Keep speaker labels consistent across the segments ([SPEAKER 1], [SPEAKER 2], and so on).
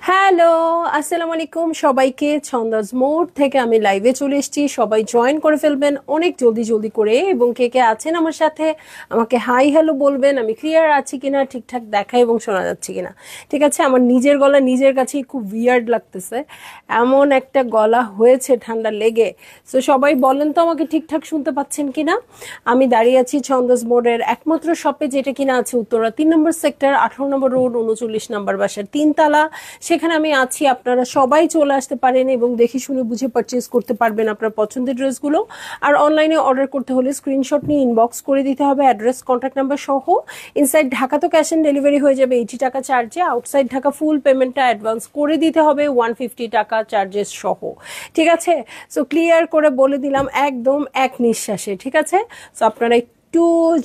[SPEAKER 1] Hello, আসসালামু আলাইকুম সবাইকে। ছন্দাজ মোড থেকে আমি লাইভে চলে এসেছি। সবাই জয়েন করে ফেলবেন অনেক জলদি জলদি করে, এবং কে কে আছেন আমার সাথে আমাকে হাই হ্যালো বলবেন। আমি ক্লিয়ার আছি কিনা, ঠিকঠাক দেখা এবং শোনা যাচ্ছে কিনা। ঠিক আছে, আমার নিজের গলা নিজের কাছেই খুব উইয়ার্ড লাগতেছে, এমন একটা গলা হয়েছে ঠান্ডা লেগে। সো সবাই বলেন তো আমাকে ঠিকঠাক শুনতে পাচ্ছেন কিনা। আমি দাঁড়িয়ে আছি ছন্দাজ মোড়ের একমাত্র শপে, যেটা কিনা আছে উত্তরা 3 নম্বর সেক্টর, 18 নম্বর রোড, 39 নম্বর বাসার 3 তলা। সেখানে আমি আছি, আপনারা সবাই চলে আসতে পারেন এবং দেখে শুনে বুঝে পারচেজ করতে পারবেন আপনার পছন্দের ড্রেসগুলো। আর অনলাইনে অর্ডার করতে হলে স্ক্রিনশট নিয়ে ইনবক্স করে দিতে হবে, অ্যাড্রেস কন্ট্যাক্ট নাম্বার সহ। ইনসাইড ঢাকা তো ক্যাশ অন ডেলিভারি হয়ে যাবে 80 টাকা চার্জে। আউটসাইড ঢাকা ফুল পেমেন্টটা অ্যাডভান্স করে দিতে হবে 150 টাকা চার্জেস সহ। ঠিক আছে, সো ক্লিয়ার করে বলে দিলাম একদম এক নিঃশ্বাসে। ঠিক আছে, সো আপনারা একটু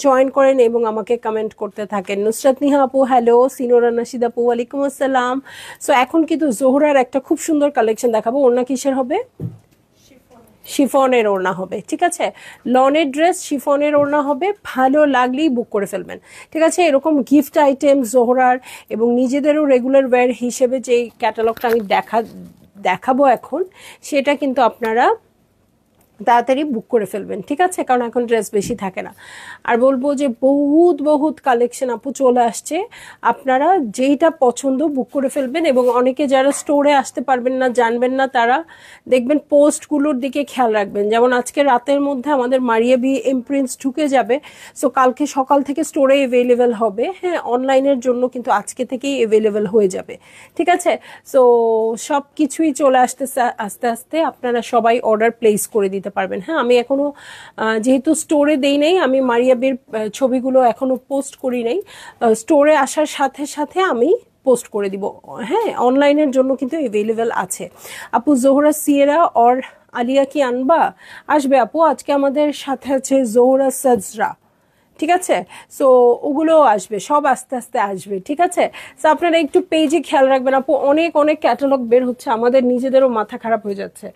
[SPEAKER 1] জয়েন করেন এবং আমাকে কমেন্ট করতে থাকেন। নুসরাত নিহা আপু হ্যালো, সিনোরা নাশিদ আপু ওয়ালাইকুম আসসালাম। সো এখন কিন্তু জোহরার একটা খুব সুন্দর কালেকশন দেখাবো। ওড়না কিসের হবে? শিফনের ওড়না হবে। ঠিক আছে, লনের ড্রেস শিফনের ওড়না হবে, ভালো লাগলেই বুক করে ফেলবেন। ঠিক আছে, এরকম গিফট আইটেম জোহরার এবং নিজেদেরও রেগুলার ওয়্যার হিসেবে যেই ক্যাটালগটা আমি দেখাবো এখন, সেটা কিন্তু আপনারা তাড়াতাড়ি বুক করে ফেলবেন। ঠিক আছে, কারণ এখন ড্রেস বেশি থাকে না। আর বলবো যে বহুত বহুত কালেকশন আপু চলে আসছে, আপনারা যেইটা পছন্দ বুক করে ফেলবেন। এবং অনেকে যারা স্টোরে আসতে পারবেন না, জানবেন না, তারা দেখবেন পোস্টগুলোর দিকে খেয়াল রাখবেন। যেমন আজকে রাতের মধ্যে আমাদের মারিয়া বি ইমপ্রিন্টস ঢুকে যাবে, সো কালকে সকাল থেকে স্টোরে অ্যাভেলেবেল হবে। হ্যাঁ, অনলাইনের জন্য কিন্তু আজকে থেকেই অ্যাভেলেবেল হয়ে যাবে। ঠিক আছে, সো সব কিছুই চলে আসতেছে আস্তে আস্তে, আপনারা সবাই অর্ডার প্লেস করে দিতে পারবেন। হ্যাঁ, আমি এখনো যেহেতু স্টোরে দেই নাই, আমি মারিয়াবির ছবিগুলো এখনো পোস্ট করি নাই। স্টোরে আসার সাথে সাথে আমি পোস্ট করে দিব। হ্যাঁ, অনলাইনের জন্য কিন্তু অ্যাভেলেবেল আছে। আপু জোহরা সিয়েরা অর আলিয়া কি আনবা? আসবে আপু, আজকে আমাদের সাথে আছে জোহরা সাজরা। ঠিক আছে, সো ওগুলো আসবে, সব আস্তে আস্তে আসবে। ঠিক আছে, সো আপনারা একটু পেজে খেয়াল রাখবেন আপু, অনেক অনেক ক্যাটালগ বের হচ্ছে, আমাদের নিজেদেরও মাথা খারাপ হয়ে যাচ্ছে।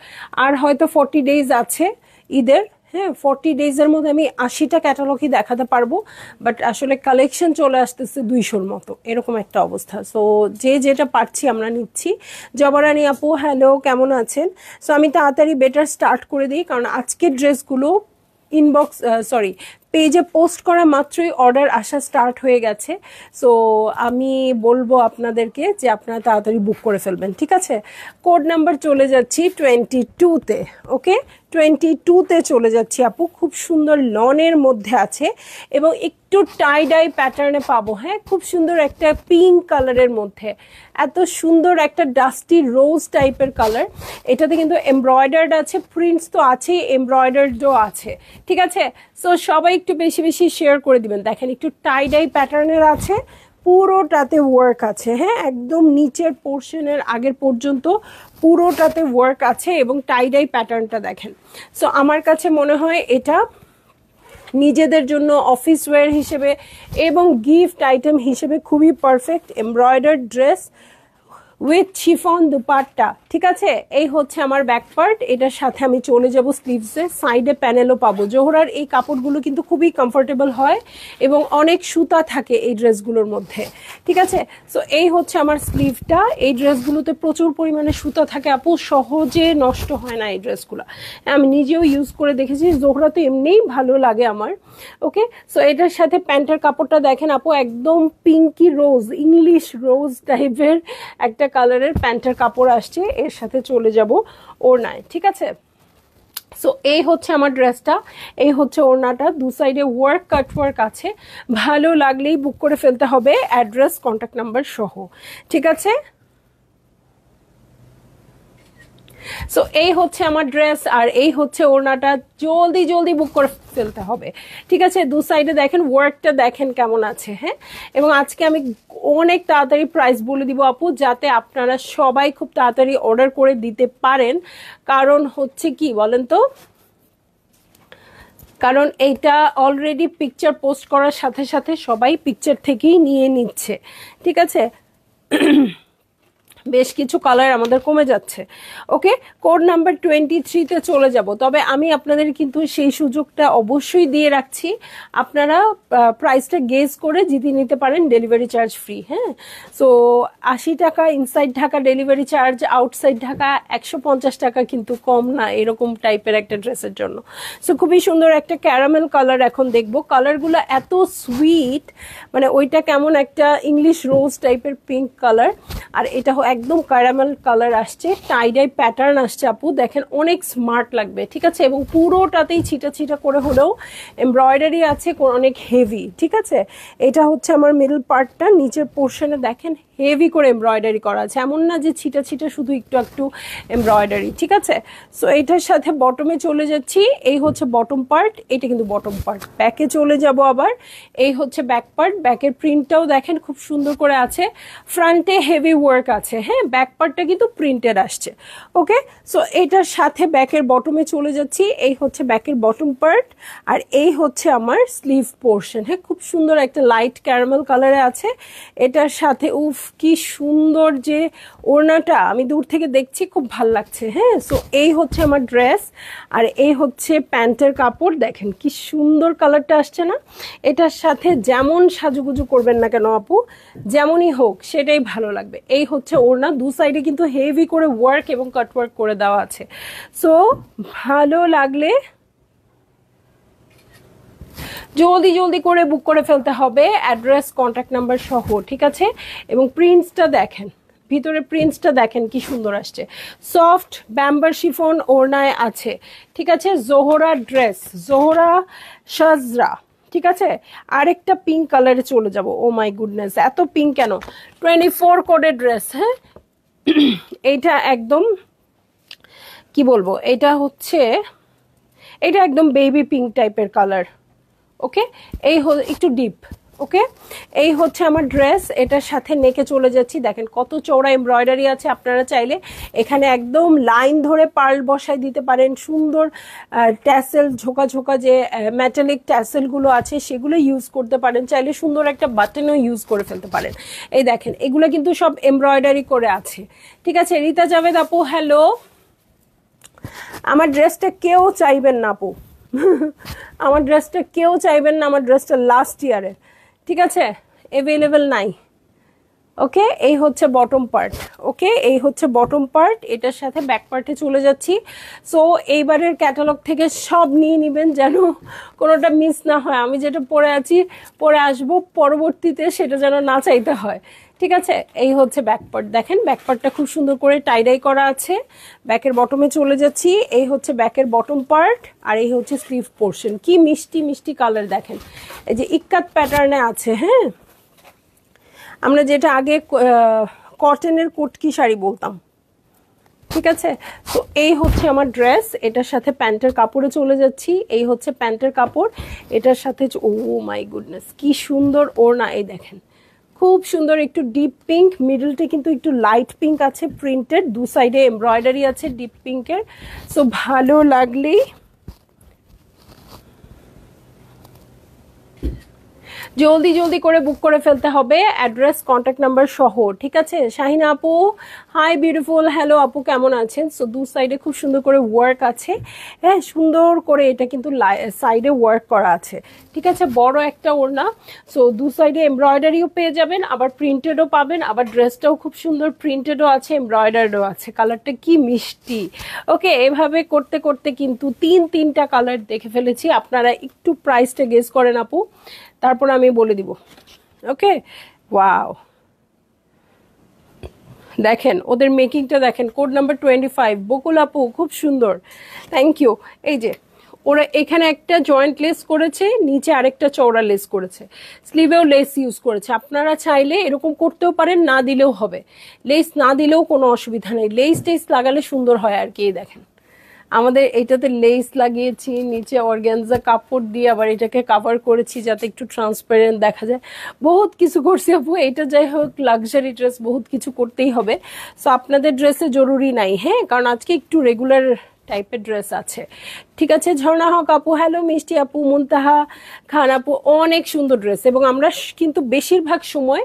[SPEAKER 1] আর হয়তো 40 ডেজ আছে ঈদের। হ্যাঁ, 40 ডেজের মধ্যে আমি 80টা ক্যাটালগই দেখাতে পারবো, বাট আসলে কালেকশন চলে আসতেছে 200-র মতো, এরকম একটা অবস্থা। সো যে যেটা পারছি আমরা নিচ্ছি। জবরানি আপু হ্যালো, কেমন আছেন? সো আমি তাড়াতাড়ি বেটার স্টার্ট করে দিই, কারণ আজকের ড্রেসগুলো ইনবক্স সরি পেজে পোস্ট করা মাত্রই অর্ডার আসা স্টার্ট হয়ে গেছে। সো আমি বলবো আপনাদেরকে যে আপনারা তাড়াতাড়ি বুক করে ফেলবেন। ঠিক আছে, কোড নাম্বার চলে যাচ্ছি 22-তে। ওকে, 22-তে চলে যাচ্ছি আপু। খুব সুন্দর লনের মধ্যে আছে এবং একটু টাই ডাই প্যাটার্নে পাবো। হ্যাঁ, খুব সুন্দর একটা পিঙ্ক কালারের মধ্যে, এত সুন্দর একটা ডাস্টি রোজ টাইপের কালার। এটাতে কিন্তু এমব্রয়ডার্ড আছে, প্রিন্টস তো আছেই, এমব্রয়ডার্ডও আছে। ঠিক আছে, সো সবাই একটু বেশি বেশি শেয়ার করে দিবেন। দেখেন, একটু টাই ডাই প্যাটার্নের আছে, পুরোটাতে ওয়ার্ক আছে। হ্যাঁ, একদম নিচের পোর্শনের আগের পর্যন্ত পুরোটাতে ওয়ার্ক আছে এবং টাই ডাই প্যাটার্নটা দেখেন। সো আমার কাছে মনে হয় এটা নিজেদের জন্য অফিস ওয়্যার হিসেবে এবং গিফট আইটেম হিসেবে খুবই perfect. Embroidered dress with chiffon dupatta. ঠিক আছে, এই হচ্ছে আমার ব্যাক পার্ট। এটার সাথে আমি চলে যাব স্লিভসে, সাইডে প্যানেলও পাবো। জোহরার এই কাপড়গুলো কিন্তু খুবই কমফোর্টেবল হয় এবং অনেক সুতা থাকে এই ড্রেসগুলোর মধ্যে। ঠিক আছে, সো এই হচ্ছে আমার স্লিভটা। এই ড্রেসগুলোতে প্রচুর পরিমাণে সুতা থাকে আপু, সহজে নষ্ট হয় না এই ড্রেসগুলো। আমি নিজেও ইউজ করে দেখেছি, জোহরা তো এমনিই ভালো লাগে আমার। ওকে, সো এটার সাথে প্যান্টের কাপড়টা দেখেন আপু, একদম পিঙ্কি রোজ, ইংলিশ রোজ টাইপের একটা কালারের প্যান্টের কাপড় আসছে। এর সাথে চলে যাব ওড়নায়। ঠিক আছে, সো এই হচ্ছে আমার ড্রেসটা, এই হচ্ছে ওড়নাটা, দু সাইডে ওয়ার্ক কাট ওয়ার্ক আছে। ভালো লাগলেই বুক করে ফেলতে হবে, অ্যাড্রেস কন্ট্যাক্ট নাম্বার সহ। ঠিক আছে, সো এই হচ্ছে আমার ড্রেস আর এই হচ্ছে ওড়নাটা। জলদি জলদি বুক করে ফেলতে হবে। ঠিক আছে, দু সাইডে দেখেন ওয়ার্কটা দেখেন কেমন আছে। হ্যাঁ, এবং আজকে আমি অনেক তাড়াতাড়ি প্রাইস বলে দিব আপু, যাতে আপনারা সবাই খুব তাড়াতাড়ি অর্ডার করে দিতে পারেন। কারণ হচ্ছে কি বলেন তো, কারণ এইটা অলরেডি পিকচার পোস্ট করার সাথে সাথে সবাই পিকচার থেকেই নিয়ে নিচ্ছে। ঠিক আছে, বেশ কিছু কালার আমাদের কমে যাচ্ছে। ওকে, কোড নাম্বার 23-তে চলে যাব। তবে আমি আপনাদের কিন্তু সেই সুযোগটা অবশ্যই দিয়ে রাখছি, আপনারা প্রাইসটা গেস করে জিতে নিতে পারেন ডেলিভারি চার্জ ফ্রি। হ্যাঁ, সো 80 টাকা inside Dhaka delivery charge, outside Dhaka 150 টাকা, কিন্তু কম না এরকম টাইপের একটা ড্রেসের জন্য। সো খুবই সুন্দর একটা ক্যারামেল কালার এখন দেখবো। কালারগুলো এত সুইট, মানে ওইটা কেমন একটা ইংলিশ রোজ টাইপের পিঙ্ক কালার, আর এটা একদম ক্যারামেল কালার আসছে, টাইডাই প্যাটার্ন আসছে আপু, দেখেন অনেক স্মার্ট লাগবে। ঠিক আছে, এবং পুরোটাতেই ছিটা ছিটা করে হলেও এমব্রয়ডারি আছে, অনেক হেভি। ঠিক আছে, এটা হচ্ছে আমার মিডল পার্টটা, নিচের পোর্শনে দেখেন হেভি করে এমব্রয়ডারি করা আছে, এমন না যে ছিটা ছিটা শুধু একটু একটু এমব্রয়ডারি। ঠিক আছে, সো এটার সাথে বটমে চলে যাচ্ছি, এই হচ্ছে বটম পার্ট, এটা কিন্তু বটম পার্ট। ব্যাকে চলে যাব আবার, এই হচ্ছে ব্যাক পার্ট, ব্যাকের প্রিন্টটাও দেখেন খুব সুন্দর করে আছে, ফ্রন্টে হেভি ওয়ার্ক আছে। হ্যাঁ, ব্যাক পার্টটা কিন্তু প্রিন্টেড আসছে। ওকে, সো এটার সাথে ব্যাকের বটমে চলে যাচ্ছি, এই হচ্ছে ব্যাকের বটম পার্ট, আর এই হচ্ছে আমার স্লিভ পোর্শন। হ্যাঁ, খুব সুন্দর একটা লাইট ক্যারামেল কালারে আছে। এটার সাথে উফ কি সুন্দর যে ওড়নাটা, আমি দূর থেকে দেখছি, খুব ভাল লাগছে। হ্যাঁ, সো এই হচ্ছে আমার ড্রেস, আর এই হচ্ছে প্যান্টের কাপড়, দেখেন কি সুন্দর কালারটা আসছে না। এটার সাথে যেমন সাজুগুজু করবেন না কেন আপু, যেমনই হোক সেটাই ভালো লাগবে। এই হচ্ছে ওড়না, দু সাইডে কিন্তু হেভি করে ওয়ার্ক এবং কাট ওয়ার্ক করে দেওয়া আছে। সো ভালো লাগলে জলদি জলদি করে বুক করে ফেলতে হবে, অ্যাড্রেস কন্ট্যাক্ট নাম্বার সহ। ঠিক আছে, এবং প্রিন্টসটা দেখেন, ভিতরে প্রিন্টসটা দেখেন কি সুন্দর আসছে, সফট ব্যাম্বার শিফন ওড়নায় আছে। ঠিক আছে, জোহরা ড্রেস, জোহরা সাজরা। ঠিক আছে, আরেকটা পিঙ্ক কালারে চলে যাব। ও মাই গুডনেস, এত পিঙ্ক কেন? 24 কোডের ড্রেস। হ্যাঁ, এইটা একদম কি বলবো, এটা হচ্ছে, এটা একদম বেবি পিঙ্ক টাইপের কালার। ওকে, এই একটু ডিপ। ওকে, এই হচ্ছে আমার ড্রেস, এটার সাথে নেকে চলে যাচ্ছি, দেখেন কত চওড়া এমব্রয়ডারি আছে। আপনারা চাইলে এখানে একদম লাইন ধরে পার্ল বসাই দিতে পারেন, সুন্দর ট্যাসেল, ঝোঁকা ঝোঁকা যে মেটালিক ট্যাসেলগুলো আছে সেগুলো ইউজ করতে পারেন, চাইলে সুন্দর একটা বাটনও ইউজ করে ফেলতে পারেন। এই দেখেন এগুলো কিন্তু সব এমব্রয়ডারি করে আছে। ঠিক আছে, রিতা জাভেদ আপু হ্যালো, আমার ড্রেসটা কেউ চাইবেন না আপু, আমার ড্রেসটা কেউ চাইবেন না, আমার ড্রেসটা লাস্ট ইয়ারের। ঠিক আছে, অ্যাভেলেবেল নাই। ওকে, এই হচ্ছে বটম পার্ট। ওকে, এই হচ্ছে বটম পার্ট, এটার সাথে ব্যাক পার্টে চলে যাচ্ছি। সো এইবারের ক্যাটালগ থেকে সব নিয়ে নেবেন যেন কোনোটা মিস না হয়। আমি যেটা পরে আছি, পরে আসবো পরবর্তীতে, সেটা যেন না চাইতে হয়। ঠিক আছে, এই হচ্ছে ব্যাক পার্ট, দেখেন ব্যাক পার্টটা খুব সুন্দর করে টাইডাই করা আছে। ব্যাকের বটমে চলে যাচ্ছি, এই হচ্ছে ব্যাকের বটম পার্ট, আর এই হচ্ছে স্লিভ পোর্শন। কি মিষ্টি মিষ্টি কালার দেখেন, এই যে ইক্কাত প্যাটার্নে আছে। হ্যাঁ, আমরা যেটা আগে কটনের কুটকি শাড়ি বলতাম। ঠিক আছে, তো এই হচ্ছে আমার ড্রেস, এটার সাথে প্যান্টের কাপড়ে চলে যাচ্ছি, এই হচ্ছে প্যান্টের কাপড়, এটার সাথে ও মাই গুডনেস কি সুন্দর ওড়না। এই দেখেন খুব সুন্দর, একটু ডিপ পিঙ্ক, মিডলটা কিন্তু একটু লাইট পিঙ্ক আছে, প্রিন্টেড, দু সাইডে এমব্রয়ডারি আছে ডিপ পিঙ্কের। সো ভালো লাগলেই জলদি জলদি করে বুক করে ফেলতে হবে, অ্যাড্রেস কন্ট্যাক্ট নাম্বার সহ। ঠিক আছে, শাহিনা আপু হাই বিউটিফুল, হ্যালো আপু কেমন আছেন? সো দু সাইডে খুব সুন্দর করে ওয়ার্ক আছে। হ্যাঁ, সুন্দর করে এটা কিন্তু সাইডে ওয়ার্ক করা আছে। ঠিক আছে, বড় একটা ওড়না, সো দু সাইডে এমব্রয়ডারিও পেয়ে যাবেন, আবার প্রিন্টেডও পাবেন, আবার ড্রেসটাও খুব সুন্দর প্রিন্টেডও আছে, এমব্রয়ডারিও আছে। কালারটা কি মিষ্টি। ওকে, এভাবে করতে করতে কিন্তু তিনটা কালার দেখে ফেলেছি। আপনারা একটু প্রাইসটা গেস করেন আপু, তারপর আমি বলে দিব। ওকে, ওয়াও, দেখেন ওদের মেকিংটা দেখেন। কোড নাম্বার 25 বকুল আপু খুব সুন্দর, থ্যাংক ইউ। এই যে ওরা এখানে একটা জয়েন্ট লেস করেছে, নিচে আরেকটা চওড়া লেস করেছে, স্লিভেও লেস ইউজ করেছে। আপনারা চাইলে এরকম করতেও পারেন, না দিলেও হবে, লেস না দিলেও কোনো অসুবিধা নেই, লেস টেস লাগালে সুন্দর হয় আর কি। দেখেন আমাদের এইটাতে লেস লাগিয়েছি, নিচে অর্গানজা কাপড় দিয়ে আবার এটাকে কাভার করেছি যাতে একটু ট্রান্সপারেন্ট দেখা যায়। বহুত কিছু করছি আপু, এটা যাই হোক লাক্সারি ড্রেস, বহুত কিছু করতেই হবে। সো আপনাদের ড্রেসে জরুরি নাই, হ্যাঁ, কারণ আজকে একটু রেগুলার টাইপের ড্রেস আছে। ঠিক আছে, ঝর্ণা হক আপু হ্যালো, মিষ্টি আপু, মুনতাহা খান আপু, অনেক সুন্দর ড্রেস। এবং আমরা কিন্তু বেশিরভাগ সময়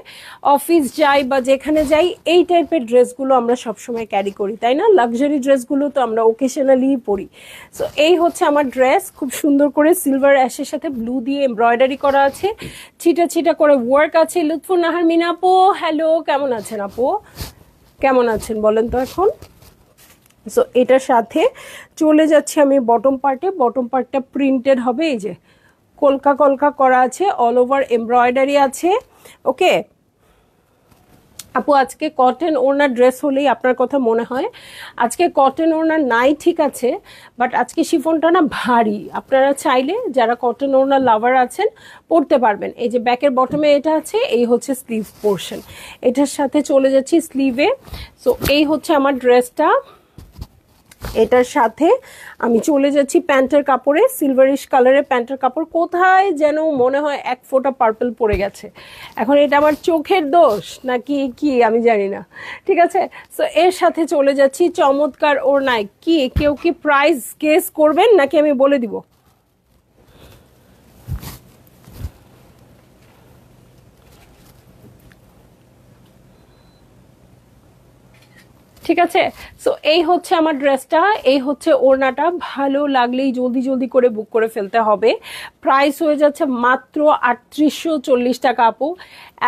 [SPEAKER 1] অফিস যাই বা যেখানে যাই এই টাইপের ড্রেসগুলো আমরা সবসময় ক্যারি করি, তাই না? লাক্সারি ড্রেসগুলো তো আমরা ওকেশনালি পরি। সো এই হচ্ছে আমার ড্রেস, খুব সুন্দর করে সিলভার অ্যাশের সাথে ব্লু দিয়ে এমব্রয়ডারি করা আছে, ছিটা ছিটা করে ওয়ার্ক আছে। লুৎফুন নাহার মিনা আপু হ্যালো, কেমন আছেন আপু? কেমন আছেন বলেন তো এখন? সো এটার সাথে চলে যাচ্ছি আমি বটম পার্টে। বটম পার্টটা প্রিন্টেড হবে, এই যে কলকা কলকা করা আছে, অল ওভার এমব্রয়ডারি আছে। ওকে আপু, আজকে কটন ওড়নার ড্রেস হলেই আপনার কথা মনে হয়। আজকে কটন ওড়নার নাই ঠিক আছে, বাট আজকে শিফনটা না ভারী। আপনারা চাইলে যারা কটন ওড়নার লাভার আছেন পরতে পারবেন। এই যে ব্যাকের বটমে এটা আছে, এই হচ্ছে স্লিভ পোর্শন। এটার সাথে চলে যাচ্ছি স্লিভে। সো এই হচ্ছে আমার ড্রেসটা। এটার সাথে আমি চলে যাচ্ছি প্যান্টের কাপড়ে, সিলভারিশ কালারের প্যান্টের কাপড়। কোথায় যেন মনে হয় এক ফোঁটা পার্পল পড়ে গেছে। এখন এটা আমার চোখের দোষ নাকি কি আমি জানি না। ঠিক আছে, সো এর সাথে চলে যাচ্ছি চমৎকার ওড়নায়। কি কেউ কি প্রাইস গেস করবেন নাকি আমি বলে দিব? ঠিক আছে, সো এই হচ্ছে আমার ড্রেসটা, এই হচ্ছে ওড়নাটা। ভালো লাগলেই জলদি জলদি করে বুক করে ফেলতে হবে। প্রাইস হয়ে যাচ্ছে মাত্র ৩৮৪০ টাকা আপু।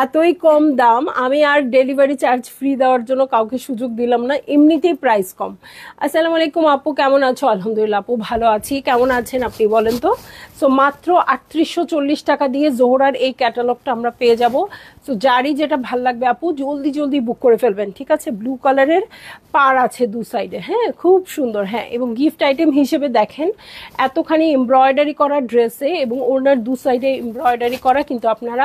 [SPEAKER 1] এতই কম দাম, আমি আর ডেলিভারি চার্জ ফ্রি দেওয়ার জন্য কাউকে সুযোগ দিলাম না, এমনিতেই প্রাইস কম। আসসালামু আলাইকুম আপু, কেমন আছো? আলহামদুলিল্লাহ আপু ভালো আছি, কেমন আছেন আপনি বলেন তো? সো মাত্র ৩৮৪০ টাকা দিয়ে জোহরার এই ক্যাটালগটা আমরা পেয়ে যাব। সো যারই যেটা ভাল লাগবে আপু জলদি জলদি বুক করে ফেলবেন। ঠিক আছে, ব্লু কালারের পার আছে দু সাইডে, হ্যাঁ খুব সুন্দর। হ্যাঁ, এবং গিফট আইটেম হিসেবে দেখেন এতখানি এমব্রয়ডারি করা ড্রেসে এবং ওনার দু সাইডে এমব্রয়ডারি করা কিন্তু আপনারা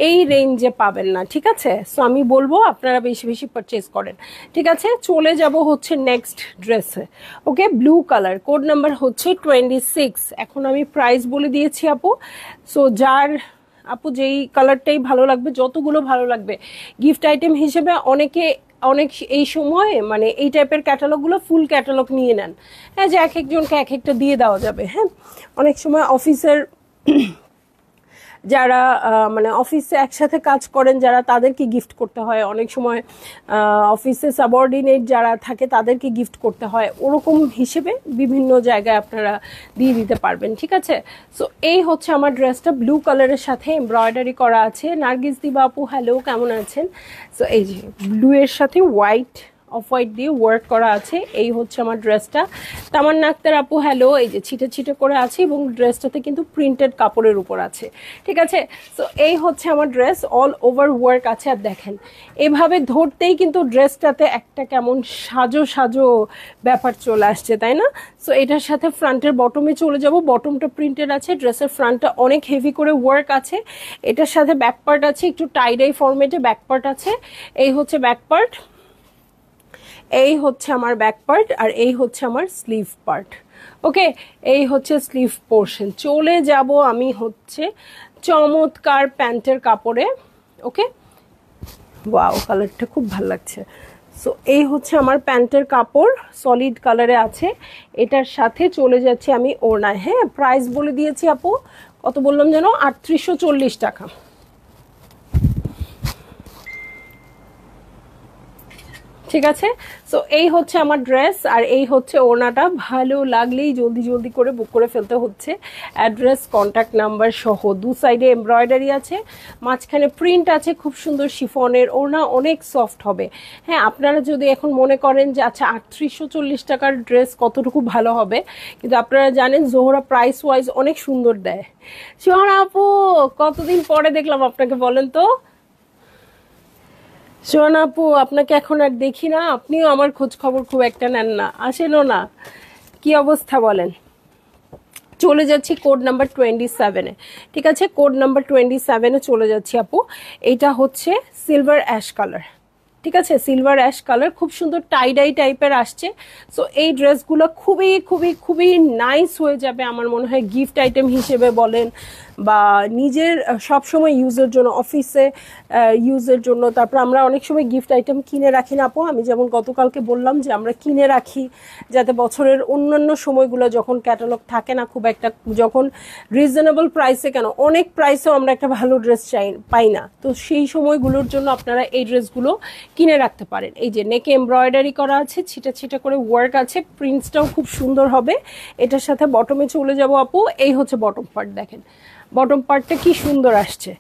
[SPEAKER 1] এই রেঞ্জে পাবেন না। ঠিক আছে, সো আমি বলবো আপনারা বেশি বেশি পারচেজ করেন। ঠিক আছে, চলে যাব হচ্ছে নেক্সট ড্রেসে। ওকে, ব্লু কালার, কোড নাম্বার হচ্ছে 26। এখন আমি প্রাইস বলে দিয়েছি আপু। সো যার আপু যেই কালারটাই ভালো লাগবে, যতগুলো ভালো লাগবে গিফট আইটেম হিসেবে অনেক এই সময় মানে এই টাইপের ক্যাটালগুলো ফুল ক্যাটালগ নিয়ে নেন। হ্যাঁ, যে এক একজনকে এক একটা দিয়ে দেওয়া যাবে। হ্যাঁ, অনেক সময় অফিসের যারা মানে অফিসে একসাথে কাজ করেন যারা, তাদেরকে গিফট করতে হয়। অনেক সময় অফিসে সাবঅর্ডিনেট যারা থাকে তাদেরকে গিফট করতে হয়। ওরকম হিসেবে বিভিন্ন জায়গায় আপনারা দিয়ে দিতে পারবেন। ঠিক আছে, সো এই হচ্ছে আমার ড্রেসটা, ব্লু কালারের সাথে এমব্রয়ডারি করা আছে। নার্গিস দিবা আপু হ্যালো, কেমন আছেন? সো এই যে ব্লু এর সাথে হোয়াইট, অফ হোয়াইট দিয়ে ওয়ার্ক করা আছে। এই হচ্ছে আমার ড্রেসটা। তামান্না আক্তার আপু হ্যালো, এই যে ছিটে ছিটে করে আছে এবং ড্রেসটাতে কিন্তু প্রিন্টেড কাপড়ের উপর আছে। ঠিক আছে, সো এই হচ্ছে আমার ড্রেস, অল ওভার ওয়ার্ক আছে। আর দেখেন এভাবে ধরতেই কিন্তু ড্রেসটাতে একটা কেমন সাজো সাজো ব্যাপার চলে আসছে, তাই না? সো এটার সাথে ফ্রন্টের বটমে চলে যাব। বটমটা প্রিন্টেড আছে, ড্রেসের ফ্রন্টটা অনেক হেভি করে ওয়ার্ক আছে। এটার সাথে ব্যাক পার্ট আছে, একটু টাইডাই ফরম্যাটে ব্যাক পার্ট আছে। এই হচ্ছে ব্যাক পার্ট, এই হচ্ছে আমার ব্যাক পার্ট, আর এই হচ্ছে আমার স্লিভ পার্ট। ওকে, এই হচ্ছে স্লিভ পোর্শন। চলে যাব আমি হচ্ছে চমৎকার প্যান্টের কাপড়ে। ওকে, ওয়াও কালারটা খুব ভালো লাগছে। সো এই হচ্ছে আমার প্যান্টের কাপড়, সলিড কালারে আছে। এটার সাথে চলে যাচ্ছে আমি ওড়নায়। হ্যাঁ, প্রাইস বলে দিয়েছি আপু, কত বললাম যেন? ৩৮৪০ টাকা। ঠিক আছে, সো এই হচ্ছে আমার ড্রেস আর এই হচ্ছে ওড়নাটা। ভালো লাগলেই জলদি জলদি করে বুক করে ফেলতে হচ্ছে। অ্যাড্রেস, কন্ট্যাক্ট নাম্বার সহ। দু সাইডে এমব্রয়ডারি আছে, মাঝখানে প্রিন্ট আছে, খুব সুন্দর শিফনের ওড়না, অনেক সফট হবে। হ্যাঁ, আপনারা যদি এখন মনে করেন যে আচ্ছা ৩৮৪০ টাকার ড্রেস কতটুকু ভালো হবে, কিন্তু আপনারা জানেন জোহরা প্রাইস ওয়াইজ অনেক সুন্দর দেয়। সোহানা আপু কতদিন পরে দেখলাম আপনাকে, বলেন তো? সোহানা আপু আপনাকে এখন আর দেখি না, আপনিও আমার খোঁজ খবর খুব একটা নেন না, আসেনও না, কি অবস্থা বলেন? চলে যাচ্ছি কোড নাম্বার 27-এ। ঠিক আছে, কোড নাম্বার 27-এ চলে যাচ্ছি আপু। এটা হচ্ছে সিলভার অ্যাশ কালার। ঠিক আছে, সিলভার অ্যাশ কালার, খুব সুন্দর টাইডাই টাইপের আসছে। সো এই ড্রেসগুলো খুবই খুবই খুবই নাইস হয়ে যাবে আমার মনে হয়, গিফট আইটেম হিসেবে বলেন বা নিজের সবসময় ইউজের জন্য, অফিসে ইউজের জন্য। তারপর আমরা অনেক সময় গিফট আইটেম কিনে রাখি না আপু, আমি যেমন গতকালকে বললাম যে আমরা কিনে রাখি যাতে বছরের অন্যান্য সময়গুলো যখন ক্যাটালগ থাকে না খুব একটা, যখন রিজনেবল প্রাইসে, কেন অনেক প্রাইসেও আমরা একটা ভালো ড্রেস পাই না, তো সেই সময়গুলোর জন্য আপনারা এই ড্রেসগুলো কিনে রাখতে পারেন। এই যে নেকে এমব্রয়ডারি করা আছে, ছিটা ছিটা করে ওয়ার্ক আছে, প্রিন্টসটাও খুব সুন্দর হবে। এটার সাথে বটমে চলে যাব আপু, এই হচ্ছে বটম পার্ট, দেখেন বটম পার্টটা কি সুন্দর আসছে।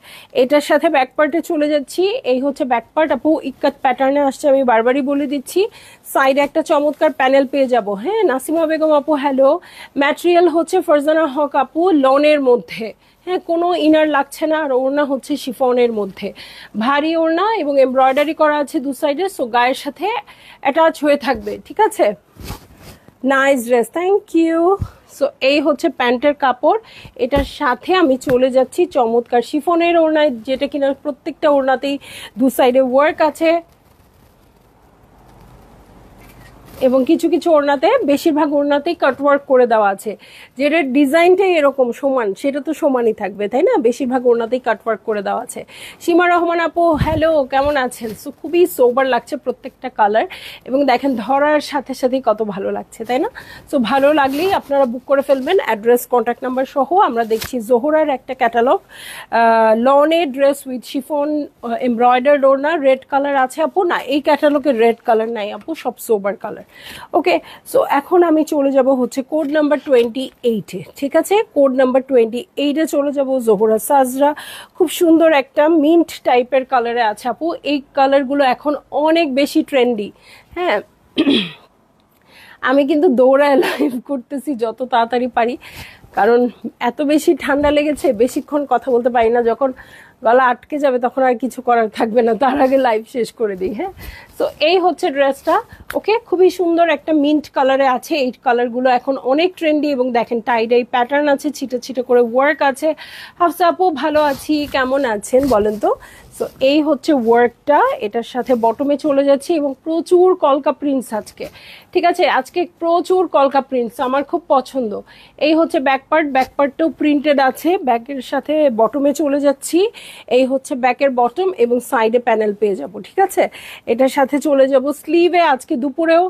[SPEAKER 1] এটার সাথে ব্যাক পার্টে চলে যাচ্ছি, এই হচ্ছে ব্যাক পার্ট আপু, ইক্কাত প্যাটার্নে আসছে, আমি বারবারই বলে দিচ্ছি। সাইডে একটা চমৎকার প্যানেল পেয়ে যাব। হ্যাঁ নাসিমা বেগম আপু হ্যালো। ম্যাটেরিয়াল হচ্ছে ফারজানা হক আপু লনের মধ্যে, হ্যাঁ কোনো ইনার লাগছে না, আর ওড়না হচ্ছে শিফনের মধ্যে, ভারী ওড়না এবং এমব্রয়ডারি করা আছে দু সাইডে, সো গায়ের সাথে অ্যাটাচ হয়ে থাকবে। ঠিক আছে, nice dress, thank you. So এই হচ্ছে প্যান্টের কাপড়, এটার সাথে আমি চলে যাচ্ছি চমৎকার শিফনের ওড়নায়, যেটা কিনা প্রত্যেকটা ওড়নাতেই দু সাইডে ওয়ার্ক আছে, এবং কিছু কিছু ওড়নাতে, বেশিরভাগ ওড়নাতেই কাটওয়ার্ক করে দেওয়া আছে। যেটা ডিজাইনটাই এরকম সমান, সেটা তো সমানই থাকবে তাই না, বেশিরভাগ ওড়নাতেই কাটওয়ার্ক করে দেওয়া আছে। সীমা রহমান আপু হ্যালো, কেমন আছেন? সো খুবই সোবার লাগছে প্রত্যেকটা কালার, এবং দেখেন ধরার সাথে সাথেই কত ভালো লাগছে তাই না। সো ভালো লাগলেই আপনারা বুক করে ফেলবেন, অ্যাড্রেস কন্ট্যাক্ট নাম্বার সহ। আমরা দেখছি জোহরার একটা ক্যাটালগ, লনের ড্রেস উইথ শিফন এমব্রয়ডার্ড ওড়না, রেড কালার আছে আপু। না, এই ক্যাটালগের রেড কালার নাই আপু, সব সোবার কালার। ওকে, সো এখন আমি চলে যাব হচ্ছে কোড নাম্বার 28-এ। ঠিক আছে, কোড নাম্বার 28-এ চলে যাব। জোহরা সাজরা, খুব সুন্দর একটা মিন্ট টাইপের কালারে আছে আপু। এই কালারগুলো এখন অনেক বেশি ট্রেন্ডি। হ্যাঁ আমি কিন্তু দৌড়ায় লাইভ করতেছি যত তাড়াতাড়ি পারি, কারণ এত বেশি ঠান্ডা লেগেছে, বেশিক্ষণ কথা বলতে পারি না, যখন গলা আটকে যাবে তখন আর কিছু করার থাকবে না, তার আগে লাইভ শেষ করে দিই। হ্যাঁ, তো এই হচ্ছে ড্রেসটা। ওকে, খুবই সুন্দর একটা মিন্ট কালারে আছে, এই কালারগুলো এখন অনেক ট্রেন্ডি, এবং দেখেন টাইডাই প্যাটার্ন আছে, ছিটে ছিটে করে ওয়ার্ক আছে। হাফসা আপু ভালো আছি, কেমন আছেন বলেন তো। সো এই হচ্ছে ওয়ার্কটা, এটার সাথে বটমে চলে যাচ্ছি, এবং প্রচুর কলকা প্রিন্টস আজকে। ঠিক আছে, আজকে প্রচুর কলকা প্রিন্টস, আমার খুব পছন্দ। এই হচ্ছে ব্যাক পার্ট, ব্যাক পার্টটাও প্রিন্টেড আছে, ব্যাকের সাথে বটমে চলে যাচ্ছি। এই হচ্ছে ব্যাকের বটম, এবং সাইডে প্যানেল পেয়ে যাব। ঠিক আছে, এটার সাথে চলে যাব স্লিভে। আজকে দুপুরেও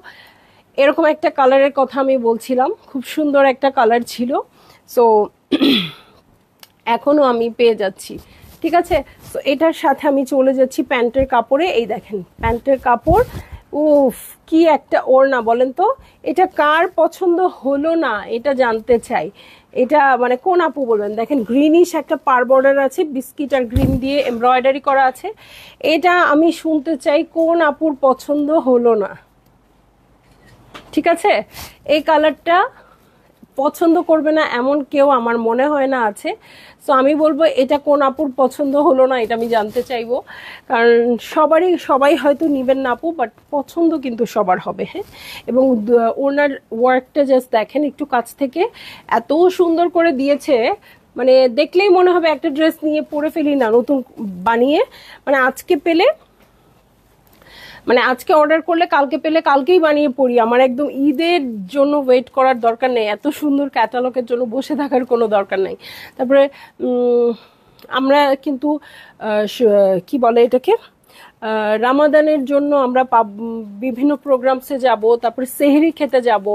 [SPEAKER 1] এরকম একটা কালারের কথা আমি বলছিলাম, খুব সুন্দর একটা কালার ছিল, সো এখনো আমি পেয়ে যাচ্ছি। ঠিক আছে, তো এটার সাথে আমি চলে যাচ্ছি প্যান্টের কাপড়ে। এই দেখেন প্যান্টের কাপড়, উফ কি একটা ওড়না বলেন তো, এটা কার পছন্দ হলো না এটা জানতে চাই। এটা মানে কোন আপু বলবেন, দেখেন গ্রিনিশ একটা পার বর্ডার আছে, বিস্কিট আর গ্রিন দিয়ে এমব্রয়ডারি করা আছে। এটা আমি শুনতে চাই কোন আপুর পছন্দ হলো না। ঠিক আছে, এই কালারটা পছন্দ করবে না এমন কেউ আমার মনে হয় না আছে। সো আমি বলবো এটা কোন আপুর পছন্দ হলো না এটা আমি জানতে চাইবো, কারণ সবাই হয়তো নিবেন না আপু, বাট পছন্দ কিন্তু সবার হবে। হ্যাঁ, এবং ওনার ওয়ার্কটা জাস্ট দেখেন একটু কাছ থেকে, এত সুন্দর করে দিয়েছে, মানে দেখলেই মনে হবে একটা ড্রেস নিয়ে পরে ফেলি না নতুন বানিয়ে, মানে আজকে পেলে, মানে আজকে অর্ডার করলে কালকে পেলে কালকেই বানিয়ে পড়ি। আমার একদম ঈদের জন্য ওয়েট করার দরকার নেই, এত সুন্দর ক্যাটালগের জন্য বসে থাকার কোনো দরকার নেই। তারপরে আমরা কিন্তু কি বলে এটাকে, রামাদানের জন্য আমরা বিভিন্ন প্রোগ্রামসে যাব, তারপরে সেহরি খেতে যাব,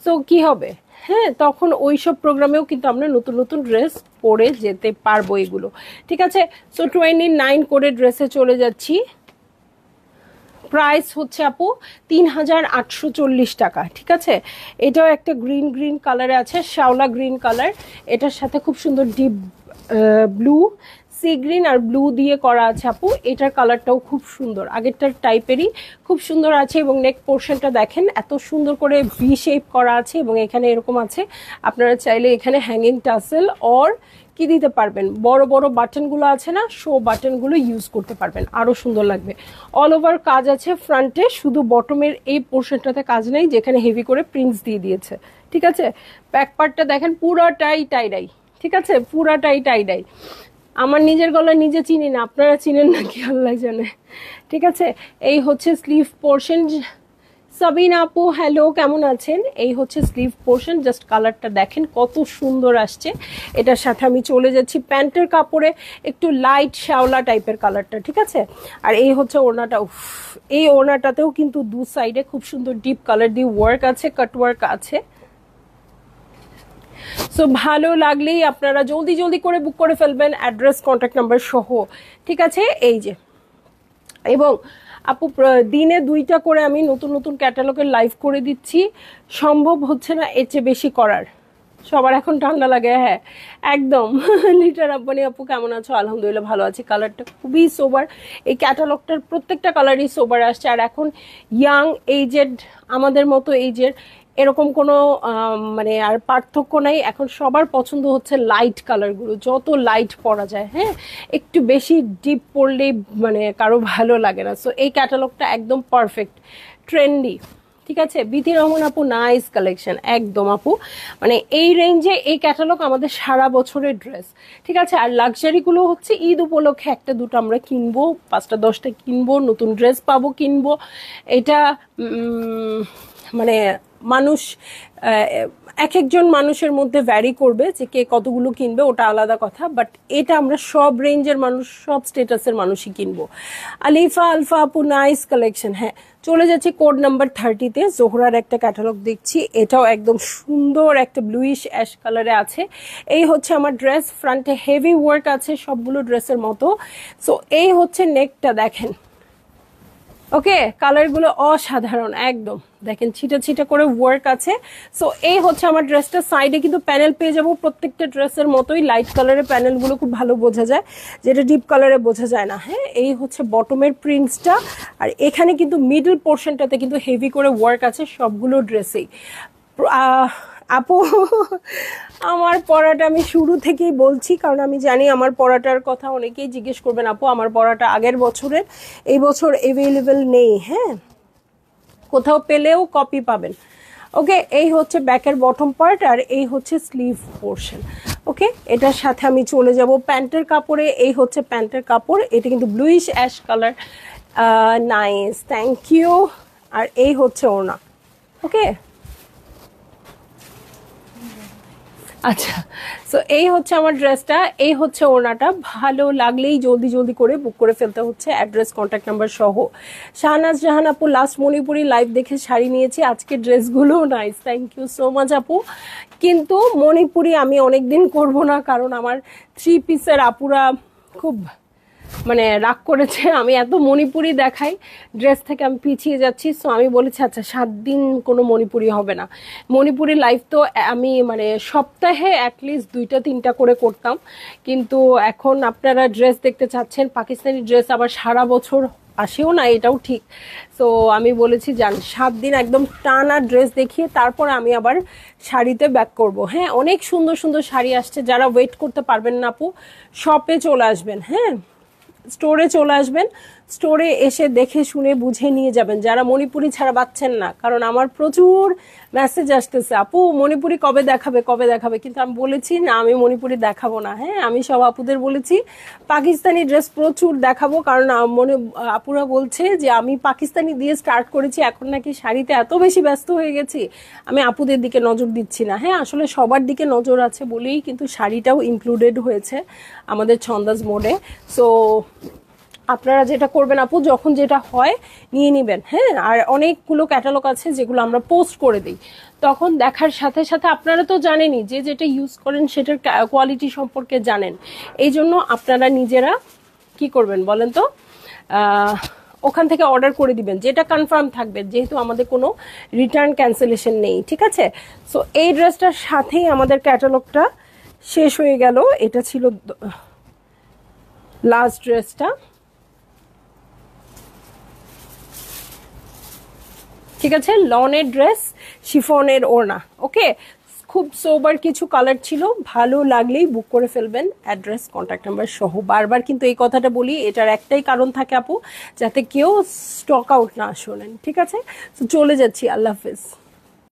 [SPEAKER 1] সো কি হবে, হ্যাঁ তখন ওইসব প্রোগ্রামেও কিন্তু আমরা নতুন নতুন ড্রেস পরে যেতে পারবো এগুলো। ঠিক আছে, সো 29 করে ড্রেসে চলে যাচ্ছি। প্রাইস হচ্ছে আপু 3840 টাকা। ঠিক আছে, এটাও একটা গ্রিন কালারে আছে, শ্যাওলা গ্রিন কালার, এটার সাথে খুব সুন্দর ডিপ ব্লু, সি গ্রিন আর ব্লু দিয়ে করা আছে আপু। এটার কালারটাও খুব সুন্দর, আগেরটার টাইপেরই খুব সুন্দর আছে, এবং নেক পোর্শনটা দেখেন এত সুন্দর করে ভি শেপ করা আছে, এবং এখানে এরকম আছে, আপনারা চাইলে এখানে হ্যাঙ্গিং টাসেল অর কি দিতে পারবেন, বড় বড় বাটনগুলো আছে না, শো বাটনগুলো ইউজ করতে পারবেন, আরো সুন্দর লাগবে। অল ওভার কাজ আছে ফ্রন্টে, শুধু বটমের এই পোর্শনটাতে কাজ নেই, যেখানে হেভি করে প্রিন্টস দিয়ে দিয়েছে। ঠিক আছে, ব্যাক পার্টটা দেখেন পুরাটাই টাইডাই। ঠিক আছে, পুরাটাই টাইডাই। আমার নিজের গলা নিজে চিনি না, আপনারা চিনেন নাকি আল্লাহ জানে। ঠিক আছে, এই হচ্ছে স্লিভ পোর্শন, সাবিনা আপু হ্যালো, কেমন আছেন? এই হচ্ছে স্লিভ পোর্শন, জাস্ট কালারটা দেখেন কত সুন্দর আসছে। এটার সাথে আমি চলে যাচ্ছি প্যান্টের কাপড়ে, একটু লাইট শ্যাওলা টাইপের কালারটা, ঠিক আছে? আর এই হচ্ছে ওড়নাটা। এই ওড়নাটাতেও কিন্তু দু সাইডে খুব সুন্দর ডিপ কালার দিয়ে ওয়ার্ক আছে, কাট ওয়ার্ক আছে। সো ভালো লাগলেই আপনারা জলদি জলদি করে বুক করে ফেলবেন, অ্যাড্রেস কন্ট্যাক্ট নাম্বার সহ, ঠিক আছে? এই যে, এবং আপু দিনে 2টা করে আমি নতুন নতুন ক্যাটালগের লাইভ করে দিচ্ছি, সম্ভব হচ্ছে না এর চেয়ে বেশি করার। সবার এখন ঠান্ডা লাগে, হ্যাঁ একদম। লিটার আব্বানি আপু কেমন আছো? আলহামদুলিল্লাহ ভালো আছি। কালারটা খুবই সোবার, এই ক্যাটালগটার প্রত্যেকটা কালারই সোবার আসছে। আর এখন ইয়াং এইজেড, আমাদের মতো এইজের এরকম কোনো মানে আর পার্থক্য নাই। এখন সবার পছন্দ হচ্ছে লাইট কালারগুলো, যত লাইট পরা যায়, হ্যাঁ একটু বেশি ডিপ পরলেই মানে কারো ভালো লাগে না। সো এই ক্যাটালগটা একদম পারফেক্ট, ট্রেন্ডি, ঠিক আছে? বিধি রহমান আপু নাইস কালেকশন, একদম আপু, মানে এই রেঞ্জে এই ক্যাটালগ আমাদের সারা বছরের ড্রেস, ঠিক আছে? আর লাক্সারিগুলো হচ্ছে ঈদ উপলক্ষে একটা দুটো আমরা কিনবো, 5টা 10টা কিনবো, নতুন ড্রেস পাবো কিনবো। এটা মানে মানুষ এক একজন মানুষের মধ্যে ভ্যারি করবে যে কে কতগুলো কিনবে, ওটা আলাদা কথা, বাট এটা আমরা সব রেঞ্জের মানুষ, সব স্টেটাসের মানুষই কিনবো। আলিফা আলফা আপু নাইস কালেকশন। হ্যাঁ চলে যাচ্ছি কোড নাম্বার 30-তে, জোহরার একটা ক্যাটালগ দেখছি, এটাও একদম সুন্দর একটা ব্লুইশ অ্যাশ কালারে আছে। এই হচ্ছে আমার ড্রেস, ফ্রন্টে হেভি ওয়ার্ক আছে সবগুলো ড্রেসের মতো। সো এই হচ্ছে নেকটা, দেখেন ওকে, কালারগুলো অসাধারণ একদম, দেখেন ছিটা ছিটা করে ওয়ার্ক আছে। সো এই হচ্ছে আমার ড্রেসটা, সাইডে কিন্তু প্যানেল পেয়ে যাবো প্রত্যেকটা ড্রেসের মতোই, লাইট কালারের প্যানেলগুলো খুব ভালো বোঝা যায়, যেটা ডিপ কালারে বোঝা যায় না। হ্যাঁ এই হচ্ছে বটমের প্রিন্টসটা, আর এখানে কিন্তু মিডল পোর্শনটাতে কিন্তু হেভি করে ওয়ার্ক আছে সবগুলো ড্রেসেই। আপু আমার পড়াটা আমি শুরু থেকেই বলছি, কারণ আমি জানি আমার পড়াটার কথা অনেকেই জিজ্ঞেস করবেন। আপু আমার পড়াটা আগের বছরের, এই বছর অ্যাভেলেবেল নেই, হ্যাঁ কোথাও পেলেও কপি পাবেন। ওকে এই হচ্ছে ব্যাকের বটম পার্ট, আর এই হচ্ছে স্লিভ পোর্শন। ওকে এটার সাথে আমি চলে যাব প্যান্টের কাপড়ে, এই হচ্ছে প্যান্টের কাপড়, এটা কিন্তু bluish ash colour, nice thank you. আর এই হচ্ছে ওড়না, ওকে আচ্ছা। সো এই হচ্ছে আমার ড্রেসটা, এই হচ্ছে ওড়নাটা। ভালো লাগলেই জলদি জলদি করে বুক করে ফেলতে হচ্ছে, অ্যাড্রেস কন্ট্যাক্ট নাম্বার সহ। শাহনাজ জাহান আপু লাস্ট মণিপুরি লাইভ দেখে শাড়ি নিয়েছি, আজকে ড্রেসগুলো nice, thank you so much আপু। কিন্তু মণিপুরি আমি অনেকদিন করব না, কারণ আমার 3 পিসের আপুরা খুব মানে রাগ করেছে, আমি এত মণিপুরি দেখাই, ড্রেস থেকে আমি পিছিয়ে যাচ্ছি। সো আমি বলেছি আচ্ছা 7 দিন কোনো মণিপুরি হবে না। মণিপুরি লাইভ তো আমি মানে সপ্তাহে অ্যাটলিস্ট 2টা 3টা করে করতাম, কিন্তু এখন আপনারা ড্রেস দেখতে চাচ্ছেন, পাকিস্তানি ড্রেস আবার সারা বছর আসেও না, এটাও ঠিক। সো আমি বলেছি যান 7 দিন একদম টানা ড্রেস দেখিয়ে তারপর আমি আবার শাড়িতে ব্যাক করব। হ্যাঁ অনেক সুন্দর সুন্দর শাড়ি আসছে, যারা ওয়েট করতে পারবেন না আপু শপে চলে আসবেন, হ্যাঁ স্টোরে চলে আসবেন, স্টোরে এসে দেখে শুনে বুঝে নিয়ে যাবেন, যারা মণিপুরি ছাড়া পাচ্ছেন না। কারণ আমার প্রচুর মেসেজ আসতেছে আপু মণিপুরি কবে দেখাবে কবে দেখাবে, কিন্তু আমি বলেছি না আমি মণিপুরি দেখাবো না। হ্যাঁ আমি সব আপুদের বলেছি পাকিস্তানি ড্রেস প্রচুর দেখাবো, কারণ আপুরা বলছে যে আমি পাকিস্তানি দিয়ে স্টার্ট করেছি, এখন নাকি শাড়িতে এত বেশি ব্যস্ত হয়ে গেছি আমি আপুদের দিকে নজর দিচ্ছি না। হ্যাঁ আসলে সবার দিকে নজর আছে বলেই কিন্তু শাড়িটাও ইনক্লুডেড হয়েছে আমাদের ছন্দাজ মোডে। সো আপনারা যেটা করবেন আপু, যখন যেটা হয় নিয়ে নেবেন। হ্যাঁ আর অনেকগুলো ক্যাটালগ আছে যেগুলো আমরা পোস্ট করে দিই, তখন দেখার সাথে সাথে আপনারা তো জানেনই যে যেটা ইউজ করেন সেটার কোয়ালিটি সম্পর্কে জানেন, এই জন্য আপনারা নিজেরা কি করবেন বলেন তো, ওখান থেকে অর্ডার করে দিবেন যেটা কনফার্ম থাকবে, যেহেতু আমাদের কোনো রিটার্ন ক্যান্সেলেশন নেই, ঠিক আছে? সো এই ড্রেসটার সাথেই আমাদের ক্যাটালগটা শেষ হয়ে গেল। এটা ছিল লাস্ট ড্রেসটা, ঠিক আছে? লনের ড্রেস, শিফনের ওড়না, ওকে খুব সোবার কিছু কালার ছিল, ভালো লাগলেই বুক করে ফেলবেন, অ্যাড্রেস কন্ট্যাক্ট নাম্বার সহ। বারবার কিন্তু এই কথাটা বলি, এটার একটাই কারণ থাকে আপু, যাতে কেউ স্টক আউট না শোনেন, ঠিক আছে? তো চলে যাচ্ছি, আল্লাহ হাফেজ।